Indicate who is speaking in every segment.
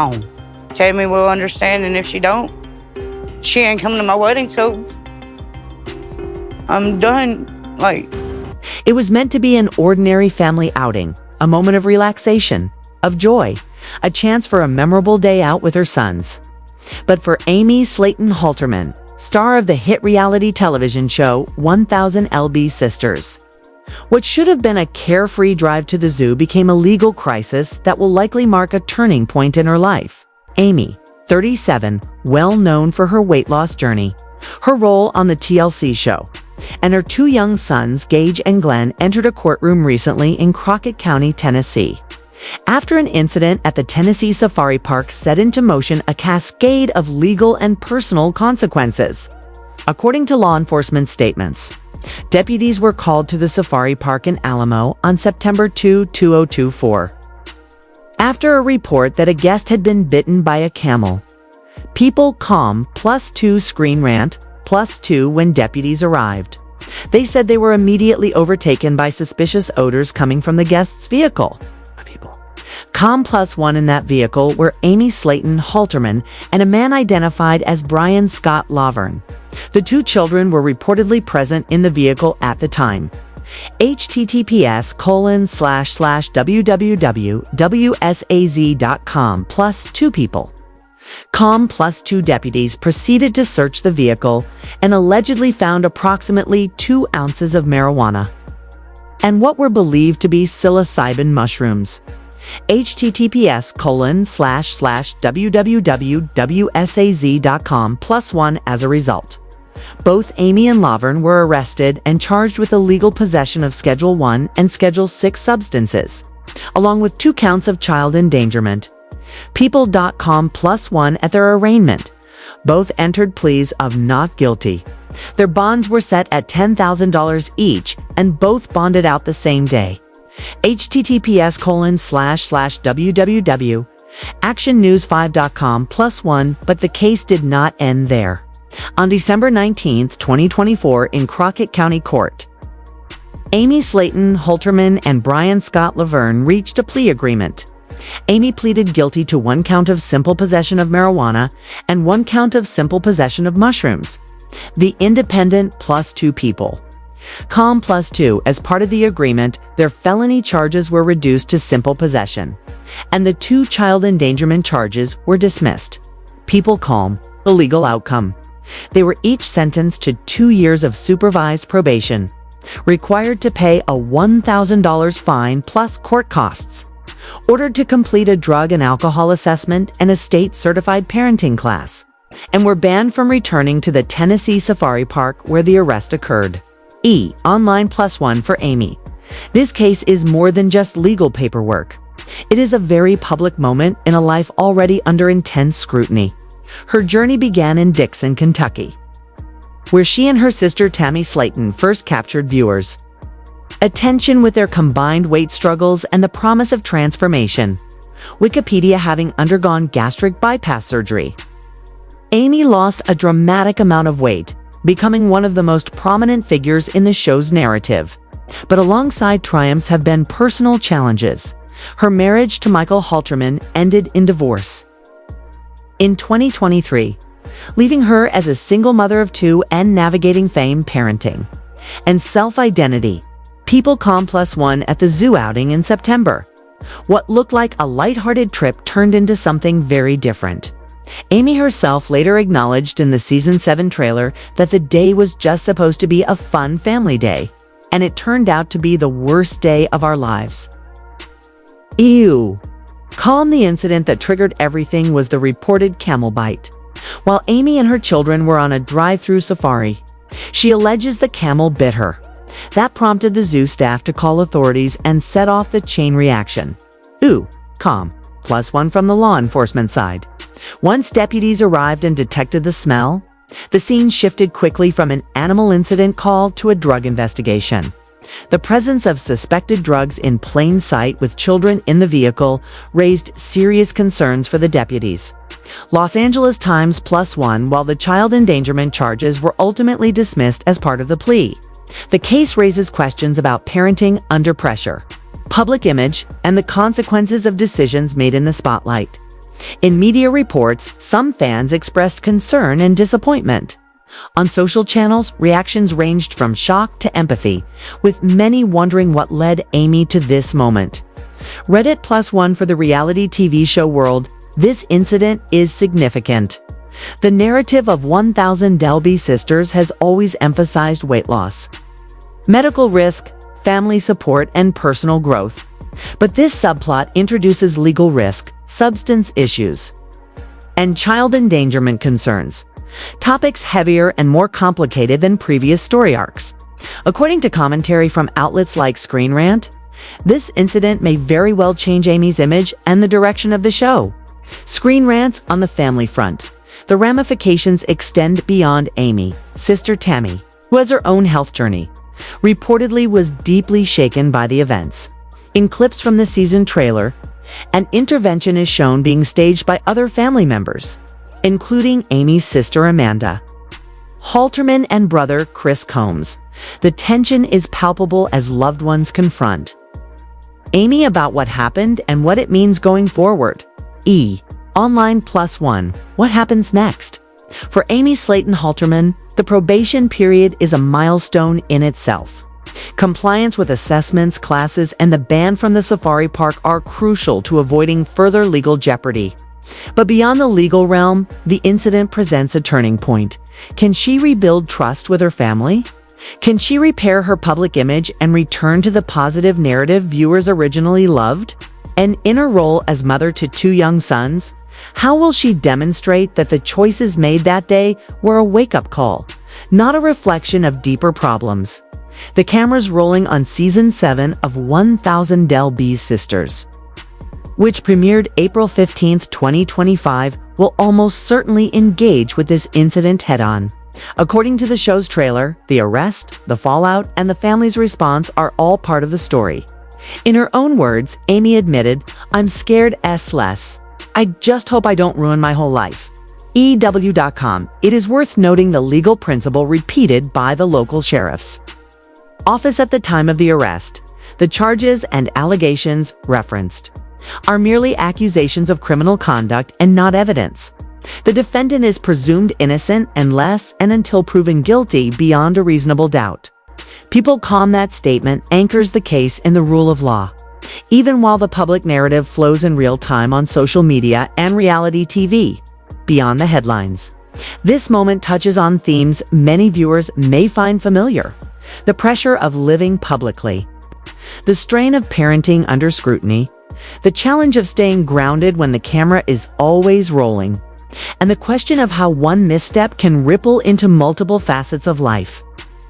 Speaker 1: on. Tammy will understand, and if she don't, she ain't coming to my wedding, so I'm done.
Speaker 2: It was meant to be an ordinary family outing, a moment of relaxation, of joy, a chance for a memorable day out with her sons. But for Amy Slaton Halterman, star of the hit reality television show 1000 lb Sisters, what should have been a carefree drive to the zoo became a legal crisis that will likely mark a turning point in her life. Amy, 37, well known for her weight loss journey, her role on the TLC show, and her two young sons, Gage and Glenn, entered a courtroom recently in Crockett County, Tennessee, after an incident at the Tennessee Safari Park set into motion a cascade of legal and personal consequences. According to law enforcement statements, deputies were called to the safari park in Alamo on September 2, 2024. After a report that a guest had been bitten by a camel. People calm +2 screen rant +2 when deputies arrived. They said they were immediately overtaken by suspicious odors coming from the guest's vehicle. Calm +1 in that vehicle were Amy Slaton Halterman and a man identified as Brian Scott Laverne. The two children were reportedly present in the vehicle at the time. https://www.wsaz.com +2 people. Calm +2 deputies proceeded to search the vehicle and allegedly found approximately 2 ounces of marijuana and what were believed to be psilocybin mushrooms. https://www.wsaz.com +1 as a result. Both Amy and Laverne were arrested and charged with illegal possession of Schedule 1 and Schedule 6 substances, along with 2 counts of child endangerment. People.com +1 at their arraignment. Both entered pleas of not guilty. Their bonds were set at $10,000 each and both bonded out the same day. https://www.actionnews5.com +1, but the case did not end there. On December 19, 2024 in Crockett County Court, Amy Slaton Halterman and Brian Scott Laverne reached a plea agreement. Amy pleaded guilty to 1 count of simple possession of marijuana and 1 count of simple possession of mushrooms. The independent +2 people. Calm +2, as part of the agreement, their felony charges were reduced to simple possession, and the 2 child endangerment charges were dismissed. People calm, the legal outcome. They were each sentenced to 2 years of supervised probation, required to pay a $1,000 fine plus court costs, ordered to complete a drug and alcohol assessment and a state-certified parenting class, and were banned from returning to the Tennessee Safari Park where the arrest occurred. Online +1 for Amy. This case is more than just legal paperwork. It is a very public moment in a life already under intense scrutiny. Her journey began in Dixon, Kentucky, where she and her sister Tammy Slaton first captured viewers' attention with their combined weight struggles and the promise of transformation. Wikipedia having undergone gastric bypass surgery. Amy lost a dramatic amount of weight, becoming one of the most prominent figures in the show's narrative. But alongside triumphs have been personal challenges. Her marriage to Michael Halterman ended in divorce in 2023, leaving her as a single mother of 2 and navigating fame, parenting, and self-identity. People calm +1 at the zoo outing in September. What looked like a lighthearted trip turned into something very different. Amy herself later acknowledged in the Season 7 trailer that the day was just supposed to be a fun family day, and it turned out to be the worst day of our lives. Ew. Calm, the incident that triggered everything was the reported camel bite. While Amy and her children were on a drive-through safari, she alleges the camel bit her. That prompted the zoo staff to call authorities and set off the chain reaction. Calm +1 from the law enforcement side. Once deputies arrived and detected the smell, the scene shifted quickly from an animal incident call to a drug investigation. The presence of suspected drugs in plain sight with children in the vehicle raised serious concerns for the deputies. Los Angeles Times +1, while the child endangerment charges were ultimately dismissed as part of the plea. The case raises questions about parenting under pressure, public image, and the consequences of decisions made in the spotlight. In media reports, some fans expressed concern and disappointment. On social channels, reactions ranged from shock to empathy, with many wondering what led Amy to this moment. Reddit +1 for the reality TV show world, this incident is significant. The narrative of 1,000 Delby sisters has always emphasized weight loss, medical risk, family support, and personal growth. But this subplot introduces legal risk, substance issues, and child endangerment concerns. Topics heavier and more complicated than previous story arcs. According to commentary from outlets like Screen Rant, this incident may very well change Amy's image and the direction of the show. Screen Rant's on the family front. The ramifications extend beyond Amy. Sister Tammy, who has her own health journey, reportedly was deeply shaken by the events. In clips from the season trailer, an intervention is shown being staged by other family members, including Amy's sister Amanda, Halterman, and brother Chris Combs. The tension is palpable as loved ones confront Amy about what happened and what it means going forward. Online +1. What happens next? For Amy Slaton Halterman, the probation period is a milestone in itself. Compliance with assessments, classes, and the ban from the safari park are crucial to avoiding further legal jeopardy. But beyond the legal realm, the incident presents a turning point. Can she rebuild trust with her family? Can she repair her public image and return to the positive narrative viewers originally loved? And in her role as mother to 2 young sons, how will she demonstrate that the choices made that day were a wake-up call, not a reflection of deeper problems? The camera's rolling on Season 7 of 1,000 Delby's Sisters, which premiered April 15, 2025, will almost certainly engage with this incident head-on. According to the show's trailer, the arrest, the fallout, and the family's response are all part of the story. In her own words, Amy admitted, "I'm scared less. I just hope I don't ruin my whole life." EW.com. It is worth noting the legal principle repeated by the local sheriff's office at the time of the arrest. The charges and allegations referenced are merely accusations of criminal conduct and not evidence. The defendant is presumed innocent unless and until proven guilty beyond a reasonable doubt. People.com. That statement anchors the case in the rule of law. Even while the public narrative flows in real time on social media and reality TV, beyond the headlines, this moment touches on themes many viewers may find familiar. The pressure of living publicly, the strain of parenting under scrutiny, the challenge of staying grounded when the camera is always rolling, and the question of how one misstep can ripple into multiple facets of life.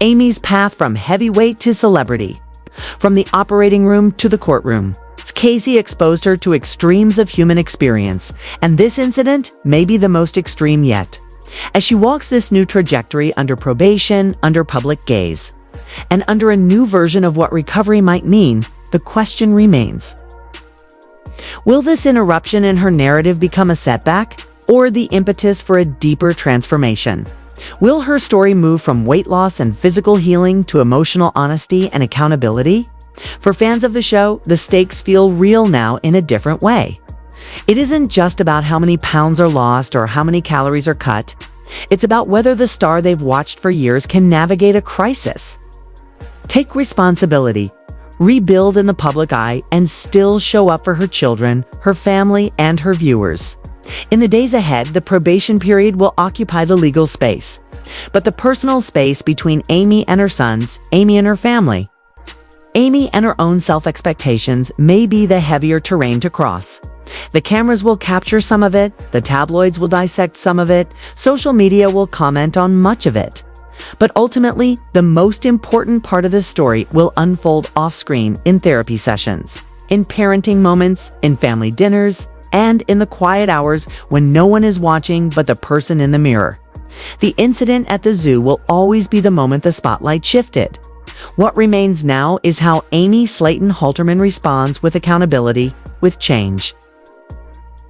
Speaker 2: Amy's path from heavyweight to celebrity, from the operating room to the courtroom. Casey exposed her to extremes of human experience, and this incident may be the most extreme yet. As she walks this new trajectory under probation, under public gaze, and under a new version of what recovery might mean, the question remains: will this interruption in her narrative become a setback, or the impetus for a deeper transformation? Will her story move from weight loss and physical healing to emotional honesty and accountability? For fans of the show, the stakes feel real now in a different way. It isn't just about how many pounds are lost or how many calories are cut. It's about whether the star they've watched for years can navigate a crisis, take responsibility, rebuild in the public eye, and still show up for her children, her family, and her viewers. In the days ahead, the probation period will occupy the legal space, but the personal space between Amy and her sons, Amy and her family, Amy and her own self-expectations may be the heavier terrain to cross. The cameras will capture some of it, the tabloids will dissect some of it, social media will comment on much of it. But ultimately, the most important part of this story will unfold off-screen in therapy sessions, in parenting moments, in family dinners, and in the quiet hours when no one is watching but the person in the mirror. The incident at the zoo will always be the moment the spotlight shifted. What remains now is how Amy Slaton Halterman responds with accountability, with change,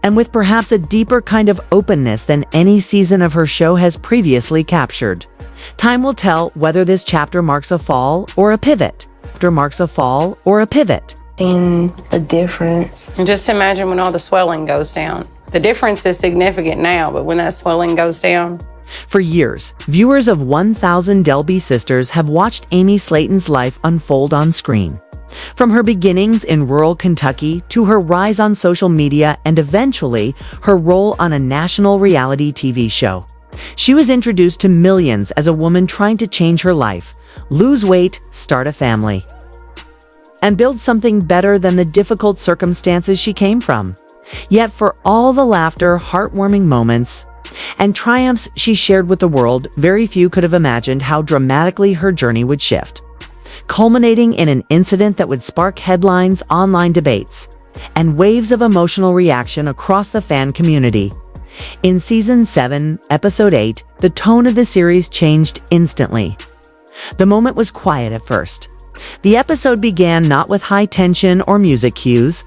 Speaker 2: and with perhaps a deeper kind of openness than any season of her show has previously captured. Time will tell whether this chapter marks a fall or a pivot.
Speaker 3: seen a difference.
Speaker 4: And just imagine when all the swelling goes down. The difference is significant now, but when that swelling goes down.
Speaker 2: For years, viewers of 1000 Delby Sisters have watched Amy Slaton's life unfold on screen. From her beginnings in rural Kentucky to her rise on social media and eventually her role on a national reality TV show. She was introduced to millions as a woman trying to change her life, lose weight, start a family, and build something better than the difficult circumstances she came from. Yet for all the laughter, heartwarming moments, and triumphs she shared with the world, very few could have imagined how dramatically her journey would shift, culminating in an incident that would spark headlines, online debates, and waves of emotional reaction across the fan community. In Season 7, Episode 8, the tone of the series changed instantly. The moment was quiet at first. The episode began not with high tension or music cues,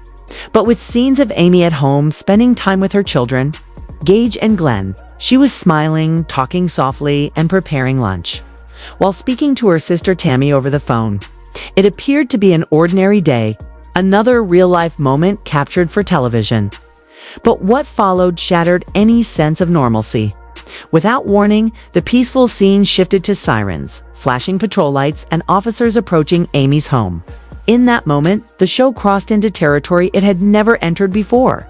Speaker 2: but with scenes of Amy at home spending time with her children, Gage and Glenn. She was smiling, talking softly, and preparing lunch, while speaking to her sister Tammy over the phone. It appeared to be an ordinary day, another real-life moment captured for television. But what followed shattered any sense of normalcy. Without warning, the peaceful scene shifted to sirens, flashing patrol lights, and officers approaching Amy's home. In that moment, the show crossed into territory it had never entered before.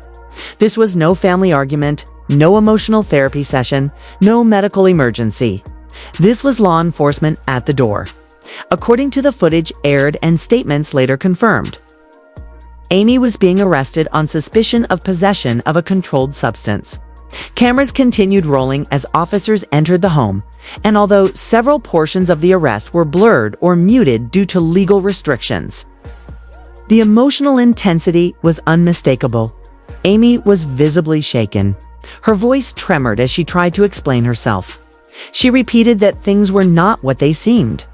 Speaker 2: This was no family argument, no emotional therapy session, no medical emergency. This was law enforcement at the door. According to the footage aired and statements later confirmed, Amy was being arrested on suspicion of possession of a controlled substance. Cameras continued rolling as officers entered the home, and although several portions of the arrest were blurred or muted due to legal restrictions, the emotional intensity was unmistakable. Amy was visibly shaken. Her voice tremored as she tried to explain herself. She repeated that things were not what they seemed.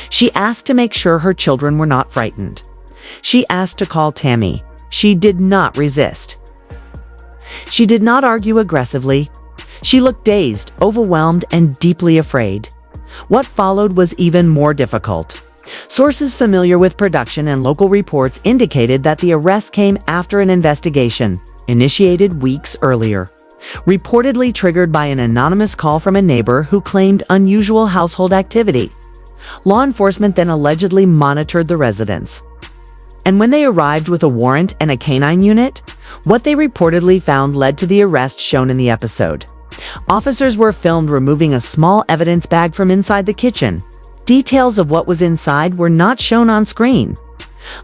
Speaker 2: She asked to make sure her children were not frightened. She asked to call Tammy. She did not resist. She did not argue aggressively. She looked dazed, overwhelmed, and deeply afraid. What followed was even more difficult. Sources familiar with production and local reports indicated that the arrest came after an investigation, initiated weeks earlier, reportedly triggered by an anonymous call from a neighbor who claimed unusual household activity. Law enforcement then allegedly monitored the residence. And when they arrived with a warrant and a canine unit, what they reportedly found led to the arrest shown in the episode. Officers were filmed removing a small evidence bag from inside the kitchen. Details of what was inside were not shown on screen.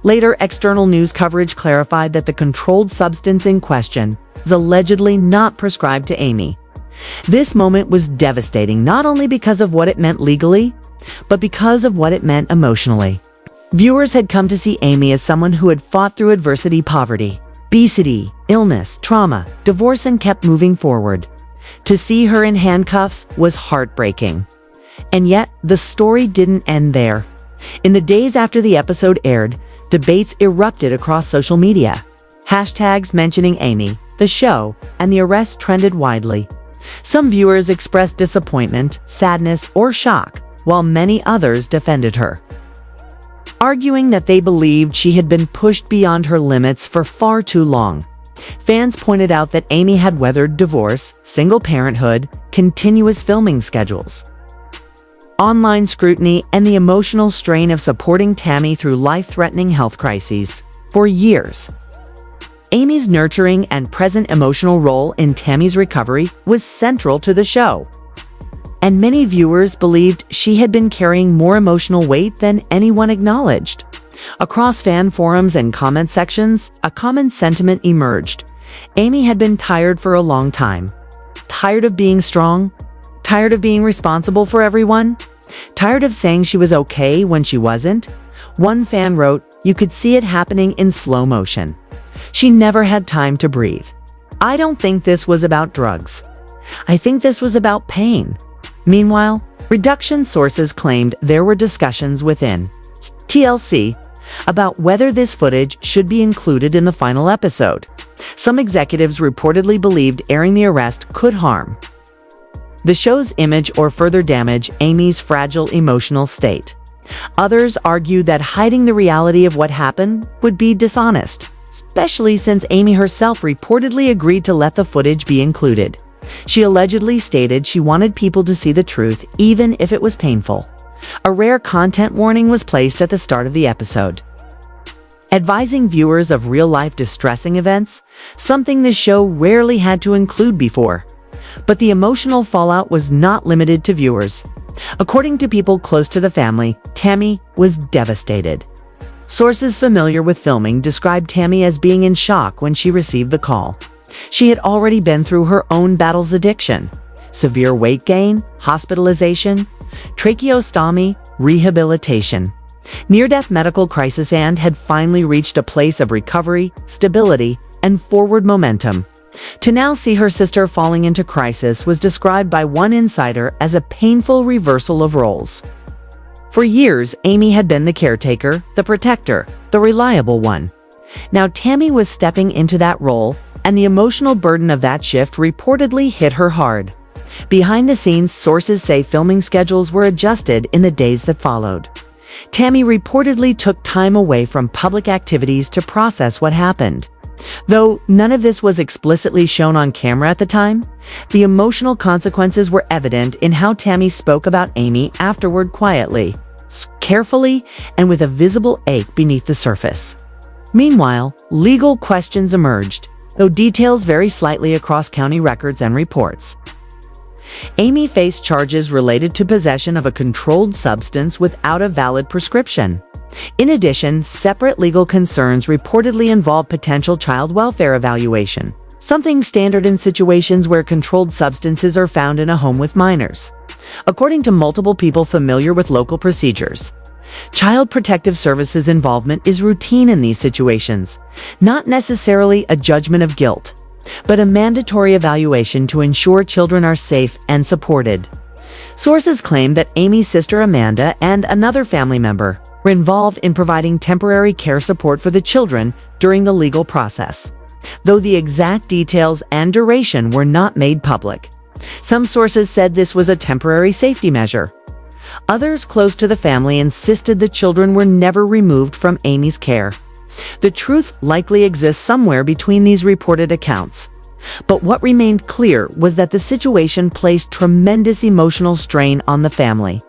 Speaker 2: Later, external news coverage clarified that the controlled substance in question was allegedly not prescribed to Amy. This moment was devastating not only because of what it meant legally, but because of what it meant emotionally. Viewers had come to see Amy as someone who had fought through adversity, poverty, obesity, illness, trauma, divorce, and kept moving forward. To see her in handcuffs was heartbreaking. And yet, the story didn't end there. In the days after the episode aired, debates erupted across social media. Hashtags mentioning Amy, the show, and the arrest trended widely. Some viewers expressed disappointment, sadness, or shock, while many others defended her, arguing that they believed she had been pushed beyond her limits for far too long. Fans pointed out that Amy had weathered divorce, single parenthood, continuous filming schedules, online scrutiny, and the emotional strain of supporting Tammy through life-threatening health crises. For years, Amy's nurturing and present emotional role in Tammy's recovery was central to the show, and many viewers believed she had been carrying more emotional weight than anyone acknowledged. Across fan forums and comment sections, a common sentiment emerged. Amy had been tired for a long time. Tired of being strong? Tired of being responsible for everyone? Tired of saying she was okay when she wasn't? One fan wrote, "You could see it happening in slow motion. She never had time to breathe. I don't think this was about drugs. I think this was about pain." Meanwhile, production sources claimed there were discussions within TLC about whether this footage should be included in the final episode. Some executives reportedly believed airing the arrest could harm the show's image or further damage Amy's fragile emotional state. Others argued that hiding the reality of what happened would be dishonest, especially since Amy herself reportedly agreed to let the footage be included. She allegedly stated she wanted people to see the truth even if it was painful. A rare content warning was placed at the start of the episode, advising viewers of real-life distressing events, something the show rarely had to include before. But the emotional fallout was not limited to viewers. According to people close to the family, Tammy was devastated. Sources familiar with filming described Tammy as being in shock when she received the call. She had already been through her own battle's addiction, severe weight gain, hospitalization, tracheostomy, rehabilitation, near-death medical crisis, and had finally reached a place of recovery, stability, and forward momentum. To now see her sister falling into crisis was described by one insider as a painful reversal of roles. For years, Amy had been the caretaker, the protector, the reliable one. Now Tammy was stepping into that role, and the emotional burden of that shift reportedly hit her hard. Behind the scenes, sources say filming schedules were adjusted in the days that followed. Tammy reportedly took time away from public activities to process what happened. Though none of this was explicitly shown on camera at the time, the emotional consequences were evident in how Tammy spoke about Amy afterward, quietly, carefully, and with a visible ache beneath the surface. Meanwhile, legal questions emerged, though details vary slightly across county records and reports. Amy faced charges related to possession of a controlled substance without a valid prescription. In addition, separate legal concerns reportedly involved potential child welfare evaluation, something standard in situations where controlled substances are found in a home with minors. According to multiple people familiar with local procedures, Child Protective Services involvement is routine in these situations, not necessarily a judgment of guilt, but a mandatory evaluation to ensure children are safe and supported. Sources claim that Amy's sister Amanda and another family member were involved in providing temporary care support for the children during the legal process, though the exact details and duration were not made public. Some sources said this was a temporary safety measure. Others close to the family insisted the children were never removed from Amy's care. The truth likely exists somewhere between these reported accounts. But what remained clear was that the situation placed tremendous emotional strain on the family.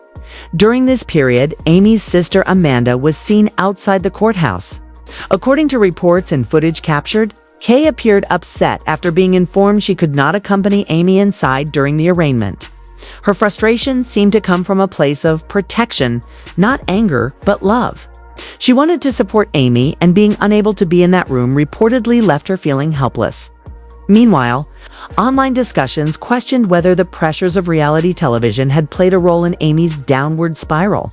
Speaker 2: During this period, Amy's sister Amanda was seen outside the courthouse. According to reports and footage captured, Kay appeared upset after being informed she could not accompany Amy inside during the arraignment. Her frustration seemed to come from a place of protection, not anger, but love. She wanted to support Amy, and being unable to be in that room reportedly left her feeling helpless. Meanwhile, online discussions questioned whether the pressures of reality television had played a role in Amy's downward spiral.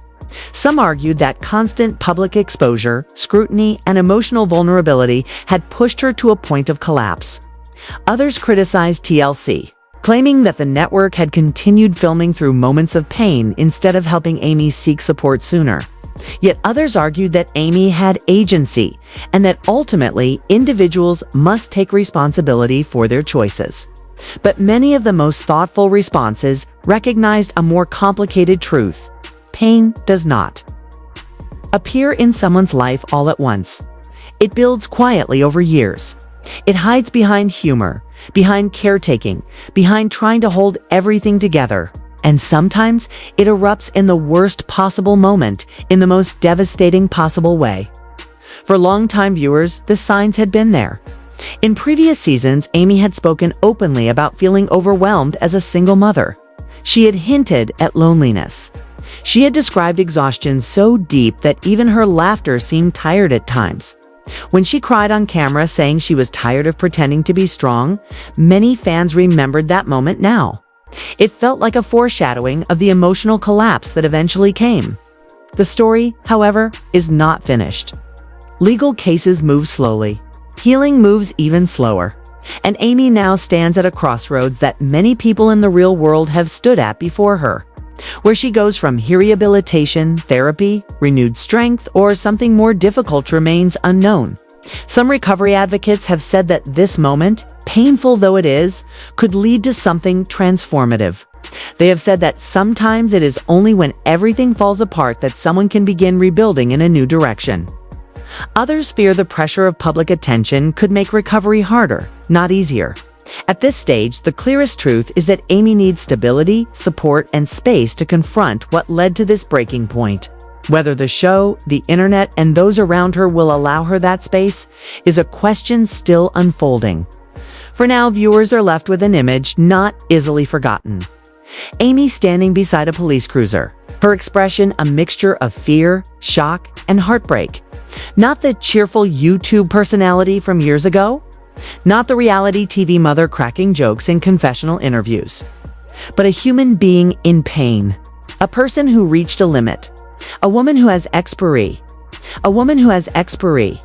Speaker 2: Some argued that constant public exposure, scrutiny, and emotional vulnerability had pushed her to a point of collapse. Others criticized TLC, claiming that the network had continued filming through moments of pain instead of helping Amy seek support sooner. Yet others argued that Amy had agency, and that ultimately individuals must take responsibility for their choices. But many of the most thoughtful responses recognized a more complicated truth: pain does not appear in someone's life all at once. It builds quietly over years. It hides behind humor, behind caretaking, behind trying to hold everything together. And sometimes it erupts in the worst possible moment, in the most devastating possible way. For longtime viewers, the signs had been there. In previous seasons, Amy had spoken openly about feeling overwhelmed as a single mother. She had hinted at loneliness. She had described exhaustion so deep that even her laughter seemed tired at times. When she cried on camera saying she was tired of pretending to be strong, many fans remembered that moment now. It felt like a foreshadowing of the emotional collapse that eventually came. The story, however, is not finished. Legal cases move slowly. Healing moves even slower. And Amy now stands at a crossroads that many people in the real world have stood at before her. Where she goes from rehabilitation, therapy, renewed strength, or something more difficult remains unknown. Some recovery advocates have said that this moment, painful though it is, could lead to something transformative. They have said that sometimes it is only when everything falls apart that someone can begin rebuilding in a new direction. Others fear the pressure of public attention could make recovery harder, not easier. At this stage, the clearest truth is that Amy needs stability, support, and space to confront what led to this breaking point. Whether the show, the internet, and those around her will allow her that space is a question still unfolding. For now, viewers are left with an image not easily forgotten. Amy standing beside a police cruiser. Her expression a mixture of fear, shock, and heartbreak. Not the cheerful YouTube personality from years ago. Not the reality TV mother cracking jokes in confessional interviews. But a human being in pain. A person who reached a limit. A woman who has expiry. A woman who has expiry.